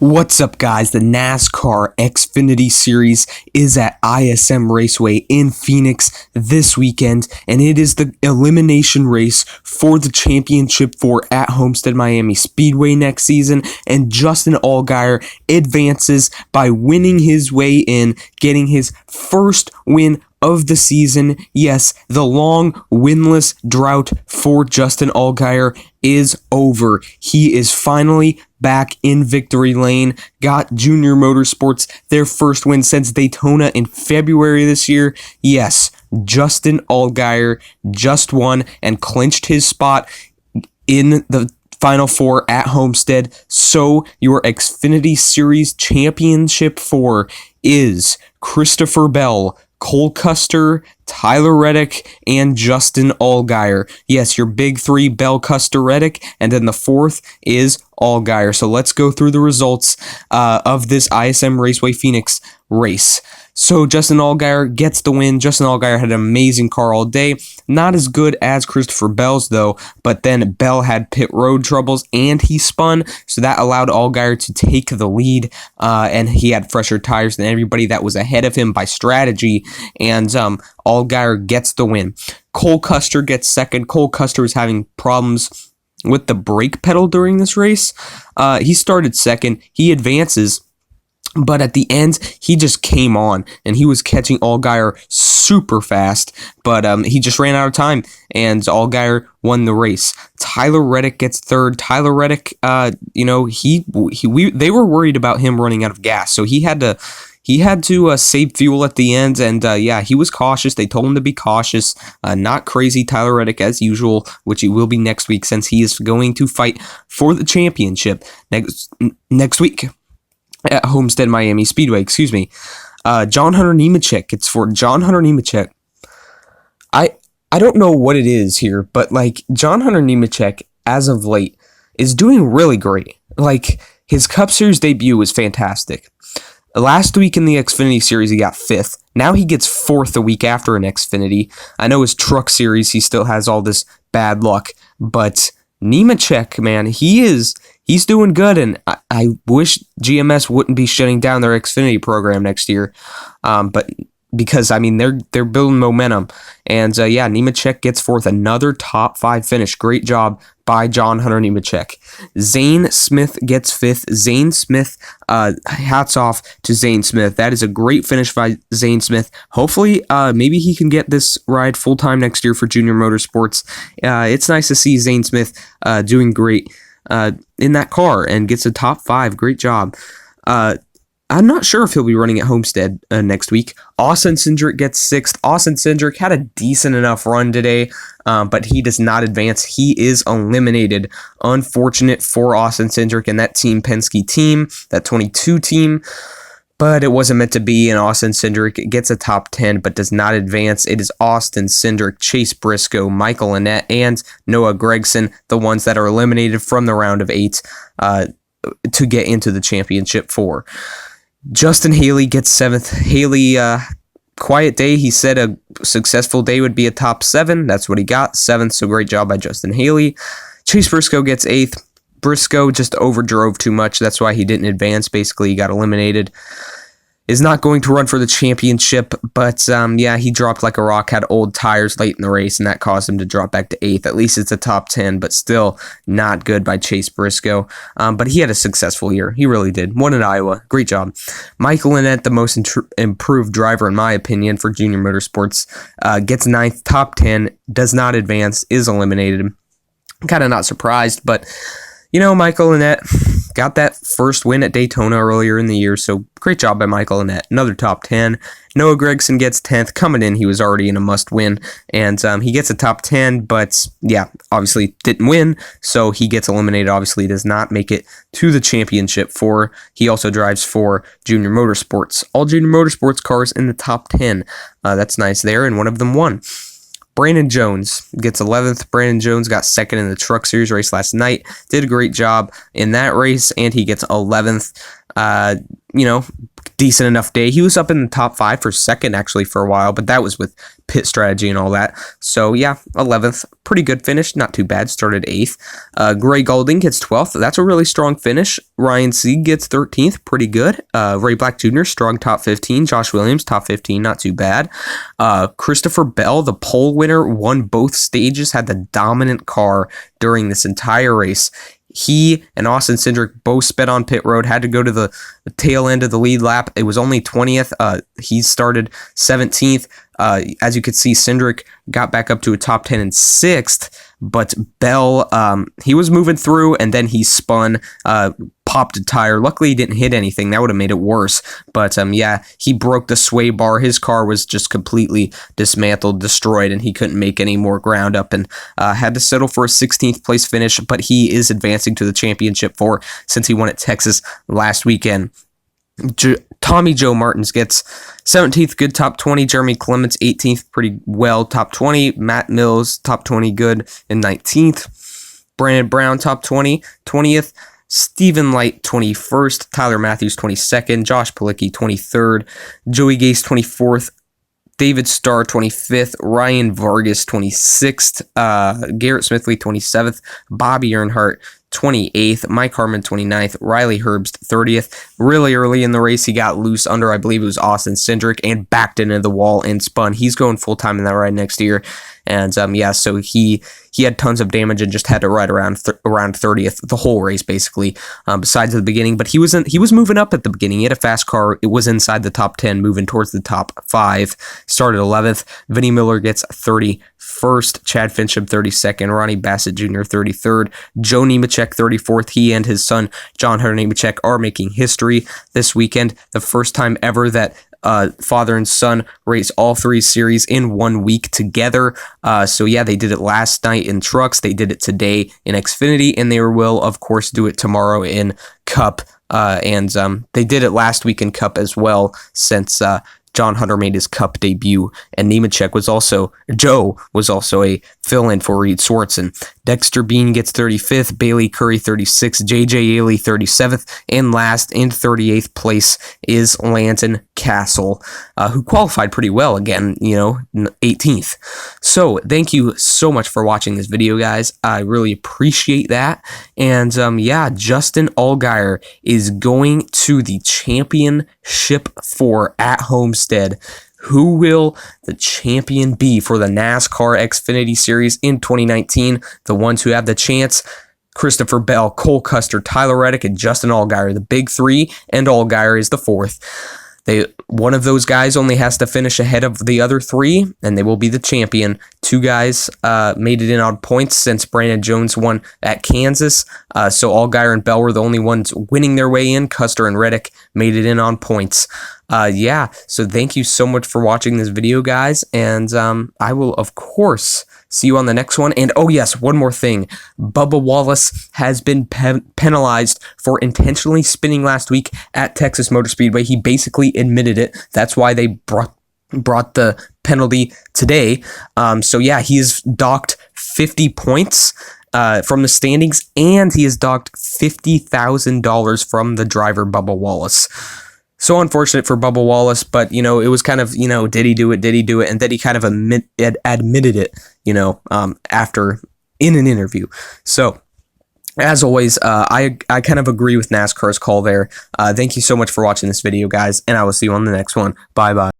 What's up, guys? The NASCAR Xfinity Series is at ISM Raceway in Phoenix this weekend, and it is the elimination race for the championship for at Homestead Miami Speedway next season, and Justin Allgaier advances by winning his way in, getting his first win of the season. Yes, the long winless drought for Justin Allgaier is over. He is finally back in victory lane. Got Junior Motorsports their first win since Daytona in February this year. Yes, Justin Allgaier just won and clinched his spot in the Final Four at Homestead. So your Xfinity Series Championship 4 is Christopher Bell, Cole Custer, Tyler Reddick, and Justin Allgaier. Yes, your big three, Bell, Custer, Reddick, and then the fourth is Allgaier. So let's go through the results of this ISM Raceway Phoenix race. So Justin Allgaier gets the win. Justin Allgaier had an amazing car all day. Not as good as Christopher Bell's, though, but then Bell had pit road troubles and he spun, so that allowed Allgaier to take the lead, and he had fresher tires than everybody that was ahead of him by strategy, and Allgaier gets the win. Cole Custer gets second. Cole Custer was having problems with the brake pedal during this race. He started second. He advances, but at the end, he just came on, and he was catching Allgaier super fast, but he just ran out of time, and Allgaier won the race. Tyler Reddick gets third. Tyler Reddick, they were worried about him running out of gas, so he had to save fuel at the end, and he was cautious. They told him to be cautious, not crazy Tyler Reddick as usual, which he will be next week since he is going to fight for the championship next week at Homestead Miami Speedway. John Hunter Nemechek. It's for John Hunter Nemechek. I don't know what it is here, but John Hunter Nemechek as of late is doing really great. His Cup Series debut was fantastic. Last week in the Xfinity Series, he got 5th. Now he gets 4th a week after an Xfinity. I know his Truck Series, he still has all this bad luck, but Nemechek, man, he's doing good, and I wish GMS wouldn't be shutting down their Xfinity program next year, but because, they're building momentum, and Nemechek gets 4th, another top 5 finish. Great job by John Hunter Nemechek. Zane Smith gets 5th. Zane Smith, hats off to Zane Smith. That is a great finish by Zane Smith. Hopefully, maybe he can get this ride full-time next year for Junior Motorsports. It's nice to see Zane Smith doing great in that car and gets a top 5. Great job. I'm not sure if he'll be running at Homestead next week. Austin Cindric gets 6th. Austin Cindric had a decent enough run today, but he does not advance. He is eliminated. Unfortunate for Austin Cindric and that Team Penske team, that 22 team. But it wasn't meant to be, and Austin Cindric gets a top 10 but does not advance. It is Austin Cindric, Chase Briscoe, Michael Annett, and Noah Gragson, the ones that are eliminated from the round of 8 to get into the championship 4. Justin Haley gets 7th. Haley, quiet day. He said a successful day would be a top 7. That's what he got, 7th, so great job by Justin Haley. Chase Briscoe gets 8th. Briscoe just overdrove too much. That's why he didn't advance. Basically, he got eliminated. Is not going to run for the championship, but he dropped like a rock, had old tires late in the race, and that caused him to drop back to 8th. At least it's a top 10, but still not good by Chase Briscoe. But he had a successful year. He really did. Won in Iowa. Great job. Michael Annett, the most improved driver, in my opinion, for Junior Motorsports, gets 9th, top 10, does not advance, is eliminated. Kind of not surprised, but Michael Annett got that first win at Daytona earlier in the year, so great job by Michael Annett. Another top 10. Noah Gragson gets 10th. Coming in, he was already in a must-win, and he gets a top 10, but, obviously didn't win, so he gets eliminated. Obviously does not make it to the championship 4. He also drives for Junior Motorsports. All Junior Motorsports cars in the top 10. That's nice there, and one of them won. Brandon Jones gets 11th. Brandon Jones got 2nd in the Truck Series race last night. Did a great job in that race, and he gets 11th. You know, decent enough day. He was up in the top 5 for second actually for a while, but that was with pit strategy and all that. So yeah, 11th, pretty good finish, not too bad. Started 8th. Gray Golding gets 12th. That's a really strong finish. Ryan Sieg gets 13th, pretty good. Ray Black Jr., strong top 15. Josh Williams, top 15, not too bad. Christopher Bell, the pole winner, won both stages, had the dominant car during this entire race. He and Austin Cindric both sped on pit road, had to go to the tail end of the lead lap. It was only 20th. He started 17th. As you could see, Cindric got back up to a top 10 in 6th, but Bell, he was moving through, and then he spun, popped a tire. Luckily, he didn't hit anything. That would have made it worse. But yeah, he broke the sway bar. His car was just completely dismantled, destroyed, and he couldn't make any more ground up, and had to settle for a 16th place finish. But he is advancing to the championship since he won at Texas last weekend. Tommy Joe Martins gets 17th, good top 20. Jeremy Clements, 18th, pretty well, top 20. Matt Mills, top 20, good, in 19th. Brandon Brown, top 20, 20th. Stephen Light, 21st. Tyler Matthews, 22nd. Josh Palicki, 23rd. Joey Gase, 24th. David Starr, 25th. Ryan Vargas, 26th. Garrett Smithley, 27th. Bobby Earnhardt, 28th, Mike Harmon 29th, Riley Herbst 30th. Really early in the race, he got loose under, I believe it was Austin Cindric, and backed into the wall and spun. He's going full time in that ride next year, and yeah, so he had tons of damage and just had to ride around 30th the whole race basically. Besides the beginning, but he was moving up at the beginning. He had a fast car. It was inside the top 10, moving towards the top 5. Started 11th. Vinnie Miller gets 31st. Chad Fincham 32nd. Ronnie Bassett Jr. 33rd. Joe Nemechek 34th. He and his son John Hunter Nemechek are making history this weekend. The first time ever that father and son race all 3 series in 1 week together. So yeah, they did it last night in trucks. They did it today in Xfinity, and they will of course do it tomorrow in Cup. And they did it last week in Cup as well, since John Hunter made his Cup debut, and Joe was also a fill-in for Reed Swartzen. Dexter Bean gets 35th, Bailey Curry 36th, JJ Ailey 37th, and last in 38th place is Landon Castle, who qualified pretty well again, 18th. So thank you so much for watching this video, guys. I really appreciate that. And yeah, Justin Allgaier is going to the championship at Homestead. Who will the champion be for the NASCAR Xfinity Series in 2019? The ones who have the chance: Christopher Bell, Cole Custer, Tyler Reddick, and Justin Allgaier. The big 3, and Allgaier is the 4th. One of those guys only has to finish ahead of the other 3, and they will be the champion. 2 guys made it in on points since Brandon Jones won at Kansas. So Allgaier and Bell were the only ones winning their way in. Custer and Reddick made it in on points. Yeah, so thank you so much for watching this video, guys, and I will, of course, see you on the next one. And oh yes, one more thing. Bubba Wallace has been penalized for intentionally spinning last week at Texas Motor Speedway. He basically admitted it. That's why they brought the penalty today. So yeah, he's docked 50 points from the standings, and he is docked $50,000 from the driver, Bubba Wallace. So unfortunate for Bubba Wallace, but, it was kind of, did he do it? Did he do it? And then he kind of admitted it, after in an interview. So as always, I kind of agree with NASCAR's call there. Thank you so much for watching this video, guys, and I will see you on the next one. Bye-bye.